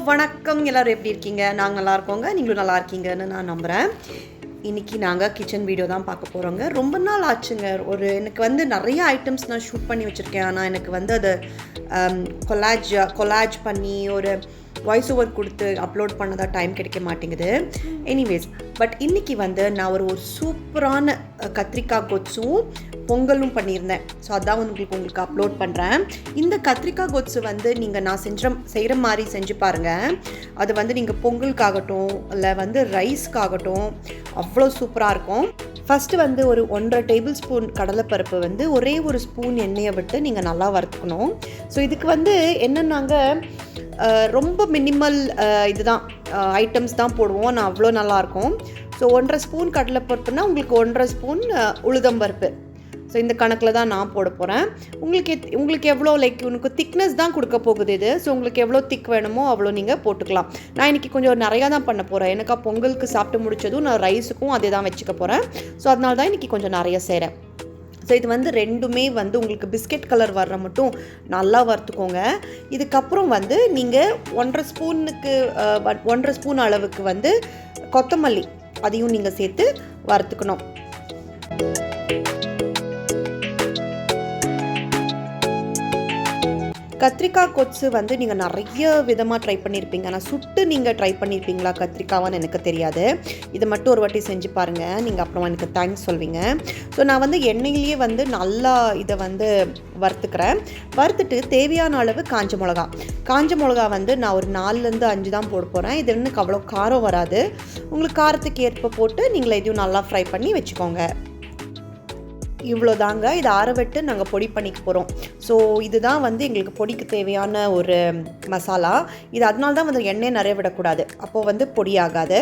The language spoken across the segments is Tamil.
வணக்கம். எல்லோரும் எப்படி இருக்கீங்க? நாங்கள் நல்லா இருக்கோங்க, நீங்களும் நல்லா இருக்கீங்கன்னு நான் நம்புகிறேன். இன்றைக்கி நாங்கள் கிச்சன் வீடியோ தான் பார்க்க போகிறோங்க. ரொம்ப நாள் ஆச்சுங்க. எனக்கு வந்து நிறைய ஐட்டம்ஸ் நான் ஷூட் பண்ணி வச்சுருக்கேன். ஆனால் எனக்கு வந்து அதை கொலாஜ் பண்ணி ஒரு வாய்ஸ் ஓவர் கொடுத்து அப்லோட் பண்ணதான் டைம் கிடைக்க மாட்டேங்குது. எனிவேஸ், பட் இன்றைக்கி வந்து நான் ஒரு சூப்பரான கத்திரிக்காய் கொத்தும் பொங்கலும் பண்ணியிருந்தேன். ஸோ அதான் உங்களுக்கு அப்லோட் பண்ணுறேன். இந்த கத்திரிக்காய் கொத்து வந்து நீங்கள் நான் செய்கிற மாதிரி செஞ்சு பாருங்கள். அது வந்து நீங்கள் பொங்கலுக்காகட்டும் இல்லை வந்து ரைஸ்க்காகட்டும் அவ்வளோ சூப்பராக இருக்கும். ஃபஸ்ட்டு வந்து ஒரு 1.5 டேபிள் ஸ்பூன் கடலைப்பருப்பு வந்து ஒரே ஒரு ஸ்பூன் எண்ணெயை விட்டு நீங்கள் நல்லா வறுத்துக்கணும். ஸோ இதுக்கு வந்து என்னென்னாங்க ரொம்ப மினிமல் இதுதான் ஐட்டம்ஸ் தான் போடுவோம். நான் அவ்வளோ நல்லாயிருக்கும். ஸோ 1.5 ஸ்பூன் கடலைப்பருப்புனா உங்களுக்கு 1.5 ஸ்பூன் உளுத்தம்பருப்பு. ஸோ இந்த கணக்கில் தான் நான் போட போகிறேன். உங்களுக்கு எவ்வளோ உனக்கு திக்னஸ் தான் கொடுக்க போகுது இது. ஸோ உங்களுக்கு எவ்வளோ திக் வேணுமோ அவ்வளோ நீங்கள் போட்டுக்கலாம். நான் இன்றைக்கி கொஞ்சம் நிறையா தான் பண்ண போகிறேன். எனக்கு பொங்கலுக்கு சாப்பிட்டு முடித்ததும் நான் ரைஸுக்கும் அதே தான் வச்சுக்க போகிறேன். ஸோ அதனால தான் இன்றைக்கி கொஞ்சம் நிறைய செய்கிறேன். ஸோ இது வந்து ரெண்டுமே வந்து உங்களுக்கு பிஸ்கெட் கலர் வர்ற மட்டும் நல்லா வறுத்துக்கோங்க. இதுக்கப்புறம் வந்து நீங்கள் 1.5 ஸ்பூன் அளவுக்கு வந்து கொத்தமல்லி அதையும் நீங்கள் சேர்த்து வறுத்துக்கணும். கத்திரிக்காய் கொத்து வந்து நீங்கள் நிறைய விதமாக ட்ரை பண்ணியிருப்பீங்க. ஆனால் சுட்டு நீங்கள் ட்ரை பண்ணியிருப்பீங்களா கத்திரிக்காவான்னு எனக்கு தெரியாது. இதை மட்டும் ஒரு வாட்டி செஞ்சு பாருங்கள். நீங்கள் அப்புறம் எனக்கு தேங்க்ஸ் சொல்வீங்க. ஸோ நான் வந்து எண்ணெயிலேயே வந்து நல்லா இதை வந்து வறுத்துட்டு தேவையான அளவு காஞ்ச மிளகா வந்து நான் ஒரு 4-5 தான் போட போகிறேன். இது எனக்கு அவ்வளோ காரம் வராது. உங்களுக்கு காரத்துக்கு ஏற்ப போட்டு நீங்கள் இதையும் நல்லா ஃப்ரை பண்ணி வச்சுக்கோங்க. இவ்வளோதாங்க. இதை ஆறவிட்டு நாங்கள் பொடி பண்ணிக்க போகிறோம். ஸோ இதுதான் வந்து எங்களுக்கு பொடிக்கு தேவையான ஒரு மசாலா. இது அதனால தான் வந்து எண்ணெய் நிறைய விடக்கூடாது, அப்போது வந்து பொடி ஆகாது.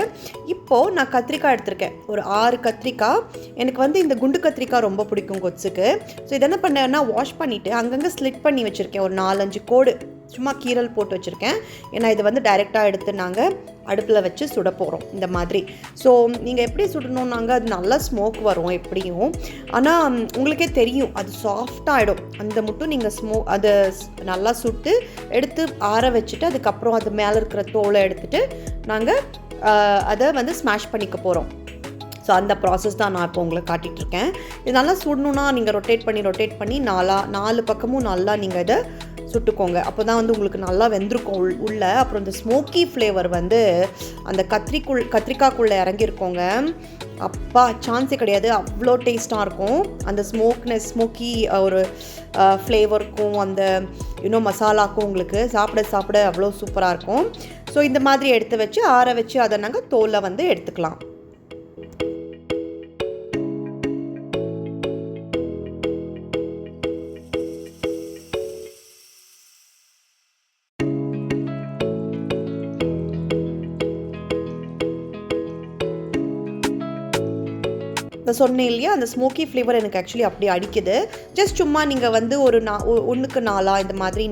இப்போது நான் கத்திரிக்காய் எடுத்திருக்கேன், ஒரு 6 கத்திரிக்காய். எனக்கு வந்து இந்த குண்டு கத்திரிக்காய் ரொம்ப பிடிக்கும் கொத்துக்கு. ஸோ இதை என்ன பண்ணேன்னா வாஷ் பண்ணிவிட்டு அங்கங்கே ஸ்லிட் பண்ணி வச்சுருக்கேன். ஒரு 4-5 கோடு சும்மா கீரல் போட்டு வச்சுருக்கேன். ஏன்னா இது வந்து டைரெக்டாக எடுத்து நாங்கள் அடுப்பில் வச்சு சுட போகிறோம் இந்த மாதிரி. ஸோ நீங்கள் எப்படி சுடணுன்னாங்க, அது நல்லா ஸ்மோக் வரும் எப்படியும். ஆனால் உங்களுக்கே தெரியும் அது சாஃப்டாகிடும். அந்த மட்டும் நீங்கள் அதை நல்லா சுட்டு எடுத்து ஆற வச்சுட்டு அதுக்கப்புறம் அது மேலே இருக்கிற தோலை எடுத்துகிட்டு நாங்கள் அதை வந்து ஸ்மாஷ் பண்ணிக்க போகிறோம். ஸோ அந்த ப்ராசஸ் தான் நான் இப்போ உங்களுக்கு காட்டிகிட்ருக்கேன். இது நல்லா சுடணுன்னா நீங்கள் ரொட்டேட் பண்ணி 4 பக்கமும் நல்லா நீங்கள் இதை சுட்டுக்கோங்க. அப்போ தான் வந்து உங்களுக்கு நல்லா வெந்திருக்கும் உள்ள. அப்புறம் இந்த ஸ்மோக்கி ஃப்ளேவர் வந்து அந்த கத்திரிக்காய்க்குள்ளே இறங்கியிருக்கோங்க. அப்பா சான்ஸே கிடையாது, அவ்வளோ டேஸ்ட்டாக இருக்கும். அந்த ஸ்மோக்கி ஒரு ஃப்ளேவருக்கும் அந்த மசாலாக்கும் உங்களுக்கு சாப்பிட அவ்வளோ சூப்பராக இருக்கும். ஸோ இந்த மாதிரி எடுத்து வச்சு ஆற வச்சு அதை நாங்கள் தோலை வந்து எடுத்துக்கலாம். சொன்னேன் இல்லையா, அந்த ஸ்மோக்கி ஃப்ளேவர் எனக்கு ஆக்சுவலி அப்படி அடிக்குது. ஜஸ்ட் சும்மா நீங்கள் வந்து ஒரு 1க்கு 4 இந்த மாதிரி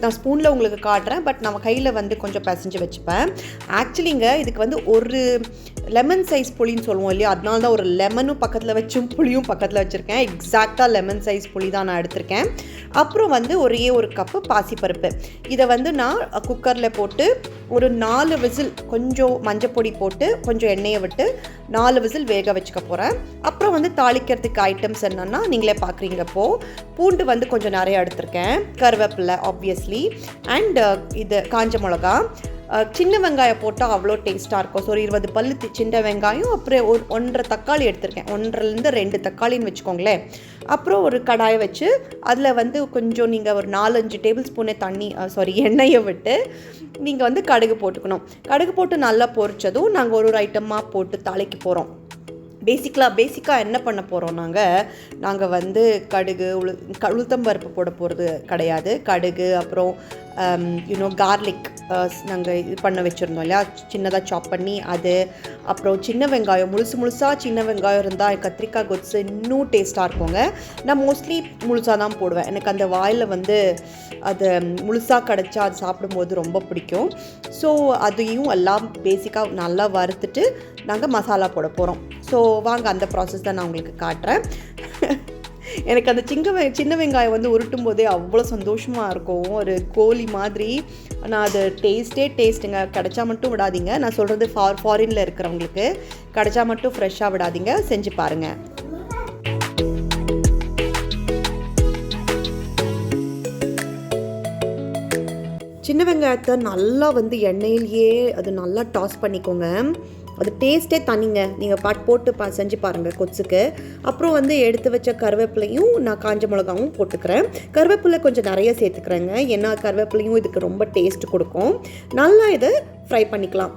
நான் ஸ்பூனில் உங்களுக்கு காட்டுறேன். பட் நம்ம கையில் வந்து கொஞ்சம் பிசைஞ்சு வச்சுப்பேன். ஆக்சுவலிங்க இதுக்கு வந்து ஒரு லெமன் சைஸ் புளின்னு சொல்லுவோம் இல்லையா, அதனால தான் ஒரு லெமனும் பக்கத்தில் வச்சும் புளியும் பக்கத்தில் வச்சுருக்கேன். எக்ஸாக்டாக லெமன் சைஸ் புளி தான் நான் எடுத்திருக்கேன். அப்புறம் வந்து ஒரே ஒரு கப்பு பாசிப்பருப்பு. இதை வந்து நான் குக்கரில் போட்டு ஒரு 4 விசில் கொஞ்சம் மஞ்சப்பொடி போட்டு கொஞ்சம் எண்ணெயை விட்டு 4 விசில் வேக வச்சுக்க போகிறேன். அப்புறம் வந்து தாளிக்கிறதுக்கு ஐட்டம்ஸ் என்னென்னா நீங்களே பார்க்குறீங்க. இப்போது பூண்டு வந்து கொஞ்சம் நிறையா எடுத்திருக்கேன், கருவேப்பிலை ஆப்வியஸ்லி, அண்ட் இது காஞ்ச மிளகா, சின்ன வெங்காயம் போட்டால் அவ்வளோ டேஸ்ட்டாக இருக்கும். ஸோ 20 பல்லு சின்ன வெங்காயம், அப்புறம் ஒரு 1.5 தக்காளி எடுத்திருக்கேன். 1-2 தக்காளின்னு வச்சுக்கோங்களேன். அப்புறம் ஒரு கடாயை வச்சு அதில் வந்து கொஞ்சம் நீங்கள் ஒரு 4-5 டேபிள் ஸ்பூனு எண்ணெயை விட்டு நீங்கள் வந்து கடுகு போட்டுக்கணும். கடுகு போட்டு நல்லா பொரிச்சதும் நாங்கள் ஒரு ஐட்டமாக போட்டு தாளிக்க போகிறோம். பேசிக்காக என்ன பண்ண போகிறோம், நாங்கள் வந்து கடுகு உளுத்தம்பருப்பு போட போகிறது கிடையாது. கடுகு அப்புறம் கார்லிக் நாங்கள் இது பண்ண வச்சுருந்தோம் இல்லையா, சின்னதாக சாப் பண்ணி அது, அப்புறம் சின்ன வெங்காயம் முழுசாக சின்ன வெங்காயம் இருந்தால் கத்திரிக்காய் கொத்து இன்னும் டேஸ்ட்டாக இருக்குங்க. நான் மோஸ்ட்லி முழுசாக தான் போடுவேன். எனக்கு அந்த வாயில் வந்து அது முழுசாக கிடச்சா அது சாப்பிடும்போது ரொம்ப பிடிக்கும். ஸோ அதையும் எல்லாம் பேசிக்காக நல்லா வறுத்துட்டு நாங்கள் மசாலா போட போகிறோம். ஸோ வாங்க அந்த ப்ராசஸ் தான் நான் உங்களுக்கு காட்டுறேன். எனக்கு அந்த சின்ன வெங்காயம் வந்து உருட்டும் போதே அவ்வளோ சந்தோஷமாக இருக்கும், ஒரு கோழி மாதிரி. ஆனால் அது டேஸ்ட்டுங்க. கிடைச்சா மட்டும் விடாதீங்க. நான் சொல்கிறது ஃபாரினில் இருக்கிறவங்களுக்கு கிடைச்சா மட்டும் ஃப்ரெஷ்ஷாக விடாதீங்க, செஞ்சு பாருங்கள். சின்ன வெங்காயத்தை நல்லா வந்து எண்ணெயிலேயே அது நல்லா டாஸ் பண்ணிக்கோங்க. அது டேஸ்ட்டே தனிங்க. நீங்கள் போட்டு செஞ்சு பாருங்கள் கொச்சுக்கு. அப்புறம் வந்து எடுத்து வச்ச கருவேப்பிலையும் நான் காஞ்ச மிளகாவும் போட்டுக்கிறேன். கருவேப்பிலை கொஞ்சம் நிறைய சேர்த்துக்கிறேங்க, ஏன்னா கருவேப்பிலையும் இதுக்கு ரொம்ப டேஸ்ட் கொடுக்கும். நல்லா இதை ஃப்ரை பண்ணிக்கலாம்.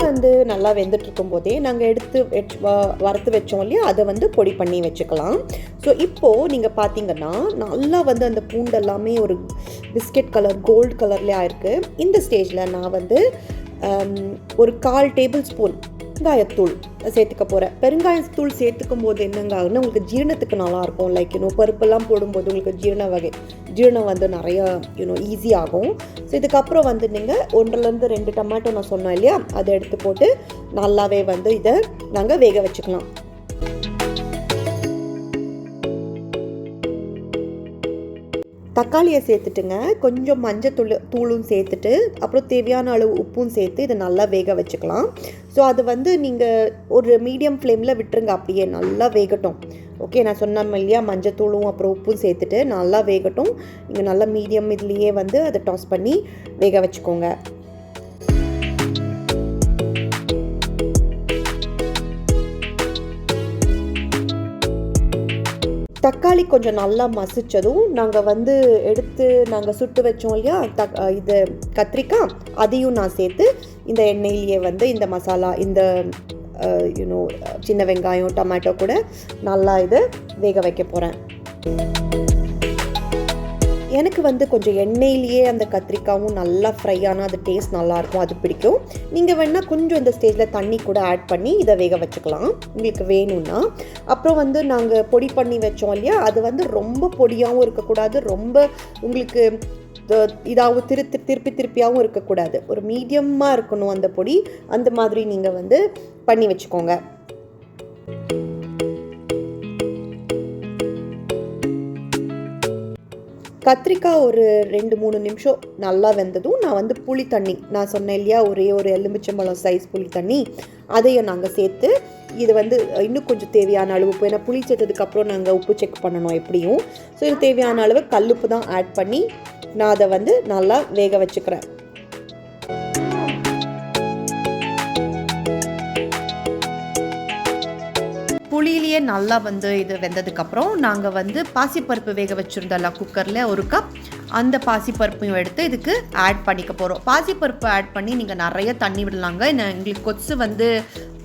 வந்து நல்லா வெந்துட்டுருக்கும் போதே நாங்கள் எடுத்து வறுத்து வச்சோம் இல்லையா, அதை வந்து பொடி பண்ணி வச்சுக்கலாம். ஸோ இப்போது நீங்கள் பார்த்தீங்கன்னா நல்லா வந்து அந்த பூண்டு எல்லாமே ஒரு பிஸ்கெட் கலர் கோல்டு கலர்லேயே ஆயிருக்கு. இந்த ஸ்டேஜில் நான் வந்து ஒரு 1/4 டேபிள் ஸ்பூன் பெருங்காயத்தூள் சேர்த்துக்க போகிறேன். பெருங்காயத்தூள் சேர்த்துக்கும் போது என்னங்க ஆகுதுன்னா உங்களுக்கு ஜீரணத்துக்கு நல்லாயிருக்கும். லைக் பருப்பெல்லாம் போடும்போது உங்களுக்கு ஜீரணம் வந்து நிறையா ஈஸி ஆகும். ஸோ இதுக்கப்புறம் வந்து நீங்கள் 1-2 டொமேட்டோ நான் சொன்னேன் இல்லையா, அதை எடுத்து போட்டு நல்லாவே வந்து இதை நாங்கள் வேக வச்சுக்கலாம். தக்காளியை சேர்த்துட்டுங்க, கொஞ்சம் தூளும் சேர்த்துட்டு அப்புறம் தேவையான அளவு உப்பும் சேர்த்து இதை நல்லா வேக வச்சுக்கலாம். ஸோ அது வந்து நீங்கள் ஒரு மீடியம் ஃப்ளேமில் விட்டுருங்க, அப்படியே நல்லா வேகட்டும். ஓகே, நான் சொன்னேன் இல்லையா, மஞ்சத்தூளும் அப்புறம் உப்பும் சேர்த்துட்டு நல்லா வேகட்டும். நீங்கள் நல்லா மீடியம் இதுலேயே வந்து அதை டாஸ் பண்ணி வேக வச்சுக்கோங்க. தக்காளி கொஞ்சம் நல்லா மசிச்சதும் நாங்கள் வந்து நாங்கள் சுட்டு வச்சோம் இல்லையா இது கத்திரிக்காய், அதையும் நான் சேர்த்து இந்த எண்ணெயிலேயே வந்து இந்த மசாலா, இந்த சின்ன வெங்காயம் டொமேட்டோ கூட நல்லா இது வேக வைக்க போகிறேன். எனக்கு வந்து கொஞ்சம் எண்ணெயிலேயே அந்த கத்திரிக்காயும் நல்லா ஃப்ரை ஆனால் அது டேஸ்ட் நல்லாயிருக்கும், அது பிடிக்கும். நீங்கள் வேணால் கொஞ்சம் இந்த ஸ்டேஜில் தண்ணி கூட ஆட் பண்ணி இதை வேக வச்சுக்கலாம் உங்களுக்கு வேணும்னா. அப்புறம் வந்து நாங்கள் பொடி பண்ணி வச்சோம் இல்லையா, அது வந்து ரொம்ப பொடியாகவும் இருக்கக்கூடாது, ரொம்ப உங்களுக்கு இதாகவும் திருப்பியாகவும் இருக்கக்கூடாது, ஒரு மீடியமாக இருக்கணும் அந்த பொடி. அந்த மாதிரி நீங்கள் வந்து பண்ணி வச்சுக்கோங்க. கத்திரிக்காய் ஒரு 2-3 நிமிஷம் நல்லா வெந்ததும் நான் வந்து புளி தண்ணி, நான் சொன்னேன் இல்லையா ஒரே ஒரு எலுமிச்சம்பழம் சைஸ் புளி தண்ணி, அதையும் நாங்கள் சேர்த்து இது வந்து இன்னும் கொஞ்சம் தேவையான அளவு உப்பு, ஏன்னா புளி சேர்த்ததுக்கப்புறம் நாங்கள் உப்பு செக் பண்ணணும் எப்படியும். ஸோ இது தேவையான அளவு கல்லுப்பு தான் ஆட் பண்ணி நான் அதை வந்து நல்லா வேக வச்சுக்கிறேன். புளியிலேயே நல்லா வந்து இது வெந்ததுக்கப்புறம் நாங்கள் வந்து பாசிப்பருப்பு வேக வச்சுருந்தோம்ல குக்கரில் 1 கப், அந்த பாசிப்பருப்பையும் எடுத்து இதுக்கு ஆட் பண்ணிக்க போகிறோம். பாசிப்பருப்பு ஆட் பண்ணி நீங்கள் நிறைய தண்ணி விடலாங்க. எங்களுக்கு கொத்து வந்து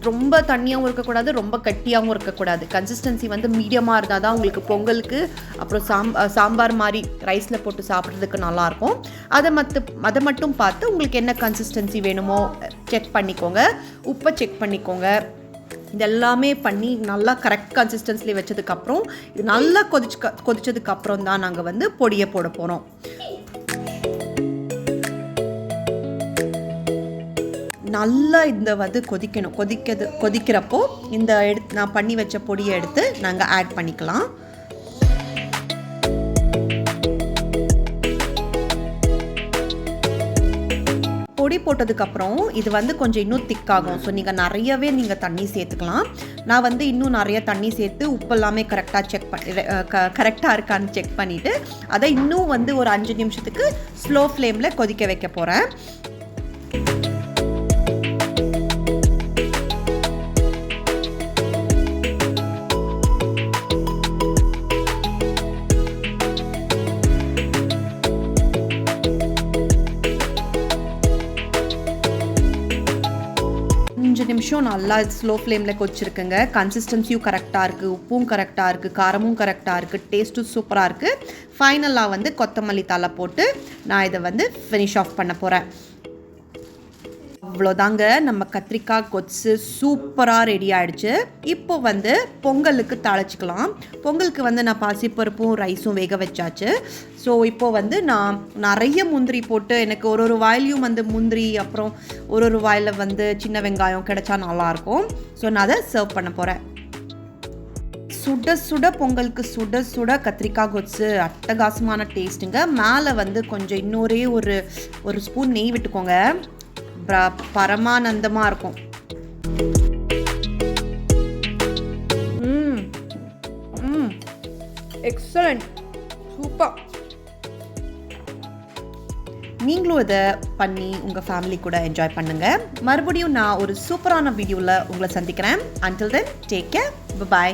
ரொம்ப தண்ணியாகவும் இருக்கக்கூடாது, ரொம்ப கட்டியாகவும் இருக்கக்கூடாது. கன்சிஸ்டன்சி வந்து மீடியமாக இருந்தால் தான் உங்களுக்கு பொங்கலுக்கு அப்புறம் சாம்பார் மாதிரி ரைஸில் போட்டு சாப்பிட்றதுக்கு நல்லாயிருக்கும். அதை மட்டும் பார்த்து உங்களுக்கு என்ன கன்சிஸ்டன்சி வேணுமோ செக் பண்ணிக்கோங்க. உப்பை செக் பண்ணிக்கோங்க. இதெல்லாமே பண்ணி நல்லா கரெக்ட் கன்சிஸ்டன்சியில் வச்சதுக்கப்புறம் இது நல்லா கொதிச்சதுக்கப்புறம் தான் நாங்கள் வந்து பொடியை போட போகிறோம். நல்லா இந்த வந்து கொதிக்கிறப்போ இந்த நான் பண்ணி வச்ச பொடியை எடுத்து நாங்கள் ஆட் பண்ணிக்கலாம். பொடி போட்டதுக்கப்புறம் இது வந்து கொஞ்சம் இன்னும் திக்காகும். ஸோ நிறையவே நீங்கள் தண்ணி சேர்த்துக்கலாம். நான் வந்து இன்னும் நிறைய தண்ணி சேர்த்து உப்பெல்லாமே கரெக்டாக இருக்கான்னு செக் பண்ணிவிட்டு அதை இன்னும் வந்து ஒரு 5 நிமிஷத்துக்கு ஸ்லோ ஃப்ளேமில் கொதிக்க வைக்க போகிறேன். நிமிஷம் நல்லா ஸ்லோ ஃப்ளேமில் கொச்சிருக்குங்க. கன்சிஸ்டன்சியும் கரெக்டாக இருக்குது, உப்பும் கரெக்டாக இருக்குது, காரமும் கரெக்டாக இருக்குது, டேஸ்ட்டும் சூப்பராக இருக்குது. ஃபைனலாக வந்து கொத்தமல்லி தழை போட்டு நான் இதை வந்து ஃபினிஷ் ஆஃப் பண்ண போகிறேன். அவ்வளோதாங்க, நம்ம கத்திரிக்காய் கொத்து சூப்பராக ரெடி ஆகிடுச்சு. இப்போ வந்து பொங்கலுக்கு தாளிச்சிக்கலாம். பொங்கலுக்கு வந்து நான் பாசிப்பருப்பும் ரைஸும் வேக வச்சாச்சு. ஸோ இப்போது வந்து நான் நிறைய முந்திரி போட்டு, எனக்கு ஒரு வாயிலையும் வந்து முந்திரி, அப்புறம் ஒரு வாயில் வந்து சின்ன வெங்காயம் கிடைச்சா நல்லாயிருக்கும். ஸோ நான் அதை சர்வ் பண்ண போகிறேன். சுட சுட பொங்கலுக்கு சுட சுட கத்திரிக்காய் கொத்து அட்டகாசமான டேஸ்ட்டுங்க. மேலே வந்து கொஞ்சம் இன்னொரே ஒரு ஸ்பூன் நெய் விட்டுக்கோங்க, பரமானந்தமாக இருக்கும். Excellent, super. நீங்களும் இதை பண்ணி உங்கள் ஃபேமிலி கூட என்ஜாய் பண்ணுங்கள். மறுபடியும் நான் ஒரு சூப்பரான வீடியோவில் உங்களை சந்திக்கிறேன். Until then, take care. Bye-bye.